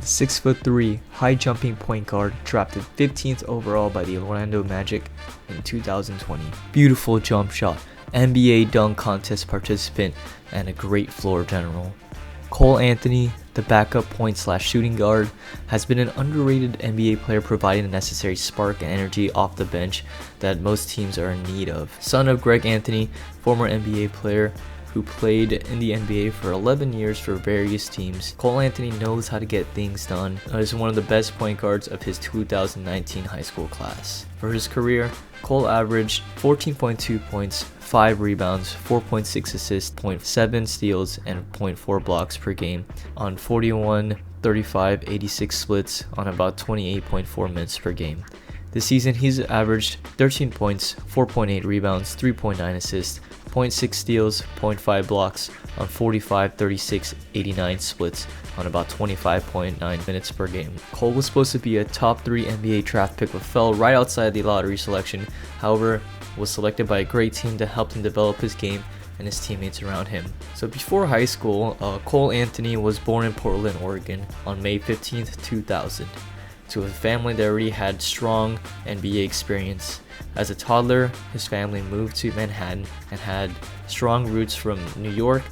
6'3", high-jumping point guard drafted 15th overall by the Orlando Magic in 2020. Beautiful jump shot, NBA dunk contest participant, and a great floor general. Cole Anthony, the backup point/shooting guard, has been an underrated NBA player providing the necessary spark and energy off the bench that most teams are in need of. Son of Greg Anthony, former NBA player who played in the NBA for 11 years for various teams, Cole Anthony knows how to get things done and is one of the best point guards of his 2019 high school class. For his career, Cole averaged 14.2 points, 5 rebounds, 4.6 assists, 0.7 steals, and 0.4 blocks per game on 41, 35, 86 splits on about 28.4 minutes per game. This season, he's averaged 13 points, 4.8 rebounds, 3.9 assists, 0.6 steals, 0.5 blocks on 45, 36, 89 splits on about 25.9 minutes per game. Cole was supposed to be a top 3 NBA draft pick but fell right outside the lottery selection. However, was selected by a great team that helped him develop his game and his teammates around him. So before high school, Cole Anthony was born in Portland, Oregon on May 15th, 2000. To a family that already had strong NBA experience. As a toddler, his family moved to Manhattan and had strong roots from New York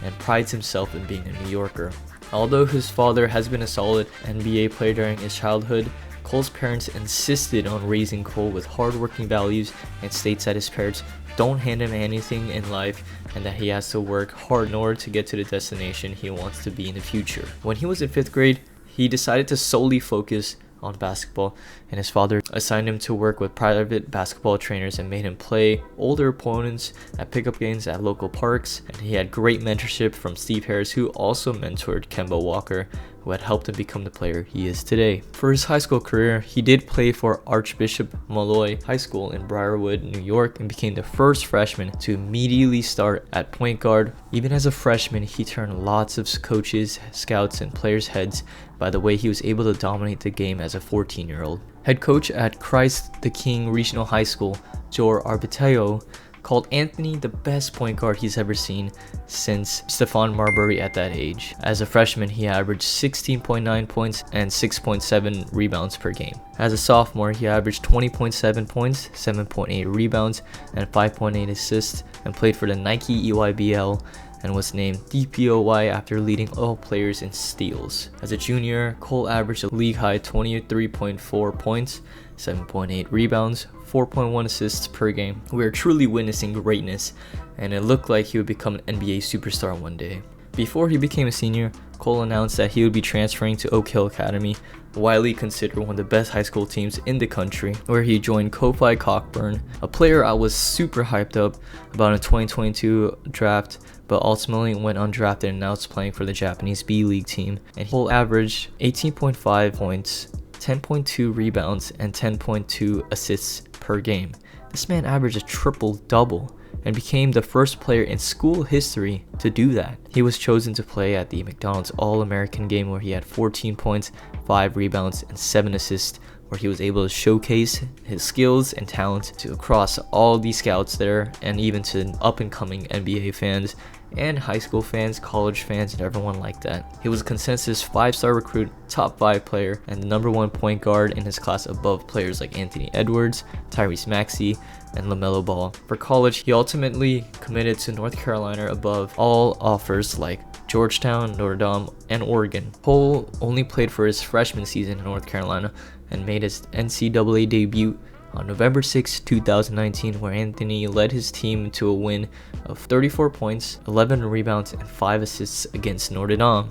and prides himself in being a New Yorker. Although his father has been a solid NBA player during his childhood, Cole's parents insisted on raising Cole with hardworking values and states that his parents don't hand him anything in life and that he has to work hard in order to get to the destination he wants to be in the future. When he was in 5th grade, he decided to solely focus on basketball, and his father assigned him to work with private basketball trainers and made him play older opponents at pickup games at local parks. And he had great mentorship from Steve Harris, who also mentored Kemba Walker, who had helped him become the player he is today. For his high school career, he did play for Archbishop Molloy High School in Briarwood, New York, and became the first freshman to immediately start at point guard. Even as a freshman, he turned lots of coaches, scouts, and players' heads by the way he was able to dominate the game as a 14-year-old. Head coach at Christ the King Regional High School, Joe Arpaio, called Anthony the best point guard he's ever seen since Stephon Marbury at that age. As a freshman, he averaged 16.9 points and 6.7 rebounds per game. As a sophomore, he averaged 20.7 points, 7.8 rebounds, and 5.8 assists, and played for the Nike EYBL and was named DPOY after leading all players in steals. As a junior, Cole averaged a league-high 23.4 points, 7.8 rebounds, 4.1 assists per game. We are truly witnessing greatness, and it looked like he would become an NBA superstar one day. Before he became a senior, Cole announced that he would be transferring to Oak Hill Academy, widely considered one of the best high school teams in the country, where he joined Kofi Cockburn, a player I was super hyped up about in the 2022 draft, but ultimately went undrafted and now is playing for the Japanese B-League team. And Cole averaged 18.5 points, 10.2 rebounds, and 10.2 assists per game. This man averaged a triple-double and became the first player in school history to do that. He was chosen to play at the McDonald's All-American game, where he had 14 points, 5 rebounds, and 7 assists, where he was able to showcase his skills and talent to across all the scouts there, and even to up-and-coming NBA fans and high school fans, college fans, and everyone like that. He was a consensus 5-star recruit, top 5 player, and the number 1 point guard in his class above players like Anthony Edwards, Tyrese Maxey, and LaMelo Ball. For college, he ultimately committed to North Carolina above all offers like Georgetown, Notre Dame, and Oregon. Cole only played for his freshman season in North Carolina and made his NCAA debut on November 6, 2019, where Anthony led his team to a win of 34 points, 11 rebounds, and 5 assists against Notre Dame.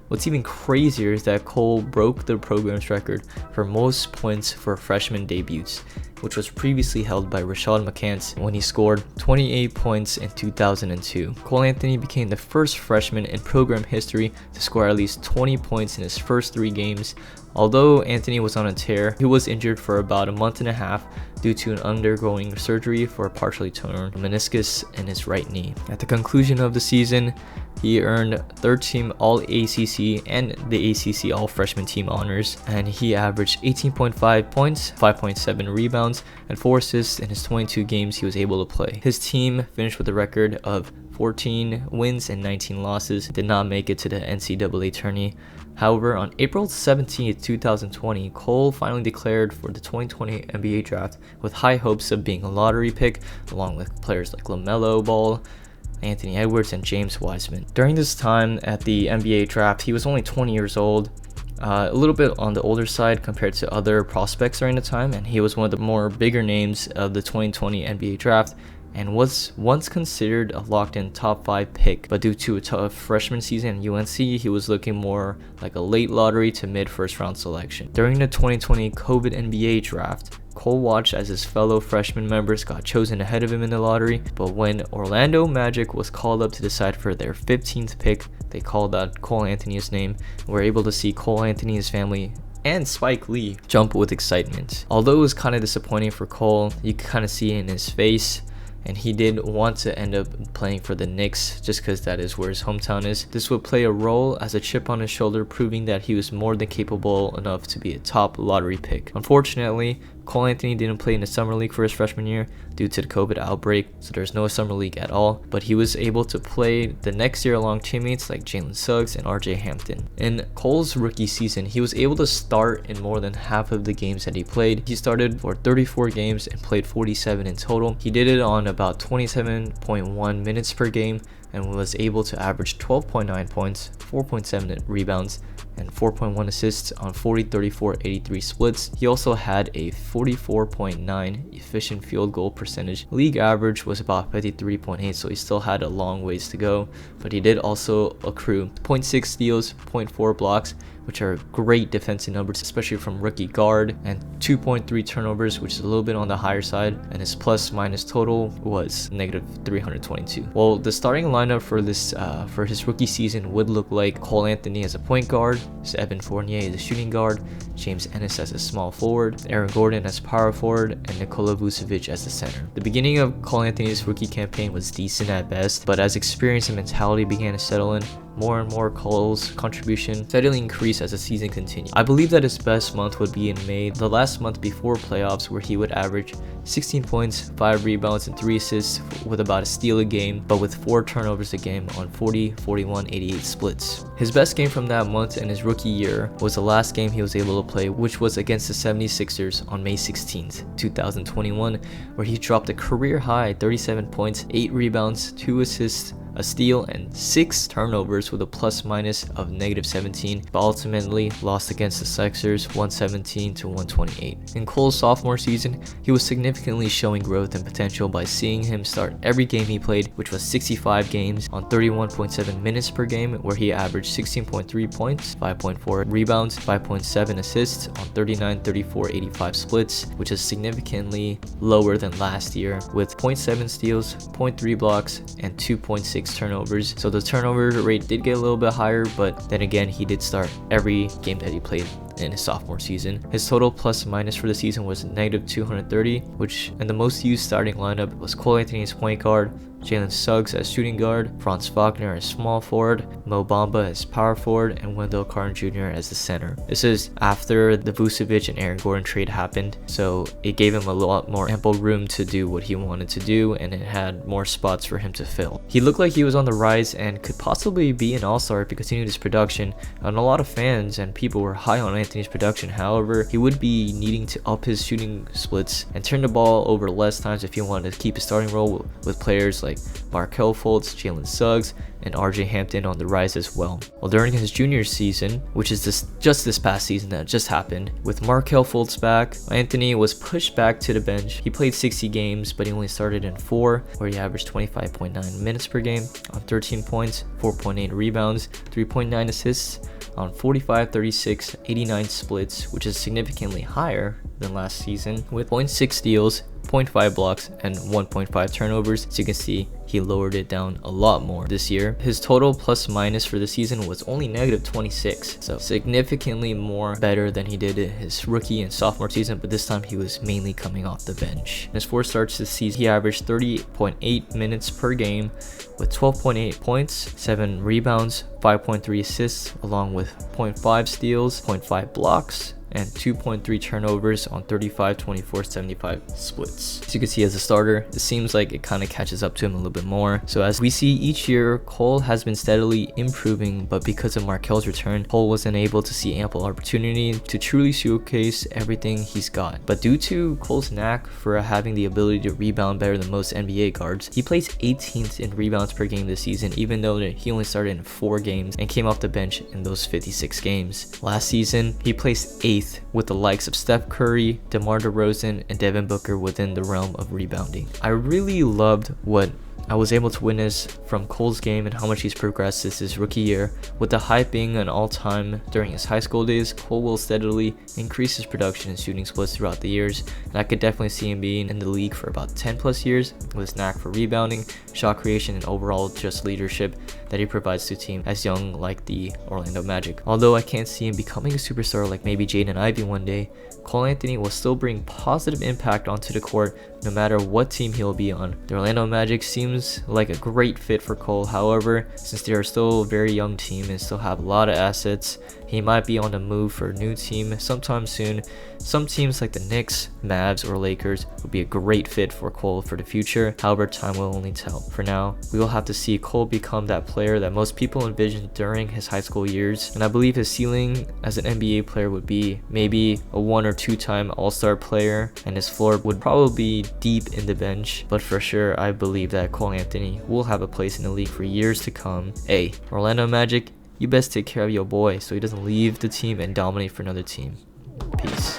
What's even crazier is that Cole broke the program's record for most points for freshman debuts, which was previously held by Rashad McCants when he scored 28 points in 2002. Cole Anthony became the first freshman in program history to score at least 20 points in his first 3 games. Although Anthony was on a tear, he was injured for about a month and a half due to an undergoing surgery for a partially torn meniscus in his right knee. At the conclusion of the season, he earned 3rd team All-ACC and the ACC All-Freshman Team honors, and he averaged 18.5 points, 5.7 rebounds, and 4 assists in his 22 games he was able to play. His team finished with a record of 14 wins and 19 losses, did not make it to the NCAA tourney. However, on April 17, 2020, Cole finally declared for the 2020 NBA draft with high hopes of being a lottery pick, along with players like LaMelo Ball, Anthony Edwards, and James Wiseman. During this time at the NBA draft, he was only 20 years old, a little bit on the older side compared to other prospects during the time, and he was one of the more bigger names of the 2020 NBA draft and was once considered a locked-in top 5 pick, but due to a tough freshman season at UNC, he was looking more like a late lottery to mid first round selection. During the 2020 COVID NBA draft, Cole watched as his fellow freshman members got chosen ahead of him in the lottery, but when Orlando Magic was called up to decide for their 15th pick, they called out Cole Anthony's name and were able to see Cole Anthony's family and Spike Lee jump with excitement. Although it was kind of disappointing for Cole, you could kind of see it in his face, and he did want to end up playing for the Knicks just because that is where his hometown is. This would play a role as a chip on his shoulder, proving that he was more than capable enough to be a top lottery pick. Unfortunately, Cole Anthony didn't play in the summer league for his freshman year due to the COVID outbreak, so there's no summer league at all, but he was able to play the next year along teammates like Jalen Suggs and RJ Hampton. In Cole's rookie season, he was able to start in more than half of the games that he played. He started for 34 games and played 47 in total. He did it on about 27.1 minutes per game and was able to average 12.9 points, 4.7 rebounds, and 4.1 assists on 40, 34, 83 splits. He also had a 44.9 efficient field goal percentage. League average was about 53.8, so he still had a long ways to go, but he did also accrue 0.6 steals, 0.4 blocks, which are great defensive numbers, especially from rookie guard, and 2.3 turnovers, which is a little bit on the higher side, and his plus minus total was negative 322. Well, the starting lineup for this for his rookie season would look like Cole Anthony as a point guard, Evan Fournier as a shooting guard, James Ennis as a small forward, Aaron Gordon as power forward, and Nikola Vucevic as the center. The beginning of Cole Anthony's rookie campaign was decent at best, but as experience and mentality began to settle in, more and more Cole's contribution steadily increased as the season continued. I believe that his best month would be in May, the last month before playoffs, where he would average 16 points, 5 rebounds, and 3 assists with about a steal a game, but with 4 turnovers a game on 40, 41, 88 splits. His best game from that month and his rookie year was the last game he was able to play, which was against the 76ers on May 16th, 2021, where he dropped a career high 37 points, 8 rebounds, 2 assists, a steal, and 6 turnovers with a plus minus of negative 17, but ultimately lost against the Sixers 117 to 128. In Cole's sophomore season, he was significantly showing growth and potential by seeing him start every game he played, which was 65 games on 31.7 minutes per game, where he averaged 16.3 points, 5.4 rebounds, 5.7 assists on 39, 34, 85 splits, which is significantly lower than last year, with 0.7 steals, 0.3 blocks, and 2.6 turnovers. So the turnover rate did get a little bit higher, but then again, he did start every game that he played in his sophomore season. His total plus minus for the season was negative 230, which in the most used starting lineup was Cole Anthony as point guard, Jalen Suggs as shooting guard, Franz Wagner as small forward, Mo Bamba as power forward, and Wendell Carter Jr. as the center. This is after the Vucevic and Aaron Gordon trade happened, so it gave him a lot more ample room to do what he wanted to do, and it had more spots for him to fill. He looked like he was on the rise and could possibly be an all-star if he continued his production, and a lot of fans and people were high on Anthony's production. However, he would be needing to up his shooting splits and turn the ball over less times if he wanted to keep his starting role with players like Markelle Fultz, Jalen Suggs, and RJ Hampton on the rise as well. Well, during his junior season, which is just this past season that just happened, with Markelle Fultz back, Anthony was pushed back to the bench. He played 60 games, but he only started in 4, where he averaged 25.9 minutes per game on 13 points, 4.8 rebounds, 3.9 assists on 45, 36, 89 splits, which is significantly higher than last season, with 0.6 steals, 0.5 blocks, and 1.5 turnovers. So you can see he lowered it down a lot more this year. His total plus minus for the season was only negative 26, so significantly more better than he did in his rookie and sophomore season, but this time he was mainly coming off the bench. In his 4 starts this season, he averaged 30.8 minutes per game with 12.8 points, 7 rebounds, 5.3 assists, along with 0.5 steals, 0.5 blocks, and 2.3 turnovers on 35, 24, 75 splits. As you can see, as a starter, it seems like it kind of catches up to him a little bit more. So as we see each year, Cole has been steadily improving, but because of Markelle's return, Cole wasn't able to see ample opportunity to truly showcase everything he's got. But due to Cole's knack for having the ability to rebound better than most NBA guards, he placed 18th in rebounds per game this season, even though he only started in 4 games and came off the bench in those 56 games. Last season, he placed 8th with the likes of Steph Curry, DeMar DeRozan, and Devin Booker within the realm of rebounding. I really loved what I was able to witness from Cole's game and how much he's progressed since his rookie year. With the hype being an all-time during his high school days, Cole will steadily increase his production and shooting splits throughout the years, and I could definitely see him being in the league for about 10 plus years with his knack for rebounding, shot creation, and overall just leadership that he provides to a team as young like the Orlando Magic. Although I can't see him becoming a superstar like maybe Jaden Ivey one day, Cole Anthony will still bring positive impact onto the court no matter what team he'll be on. The Orlando Magic seems like a great fit for Cole. However, since they are still a very young team and still have a lot of assets, he might be on the move for a new team sometime soon. Some teams like the Knicks, Mavs, or Lakers would be a great fit for Cole for the future. However, time will only tell. For now, we will have to see Cole become that player that most people envisioned during his high school years, and I believe his ceiling as an NBA player would be maybe a 1 or 2 time All-Star player, and his floor would probably be deep in the bench. But for sure, I believe that Cole Anthony will have a place in the league for years to come. Hey, Orlando Magic, you best take care of your boy so he doesn't leave the team and dominate for another team. Peace.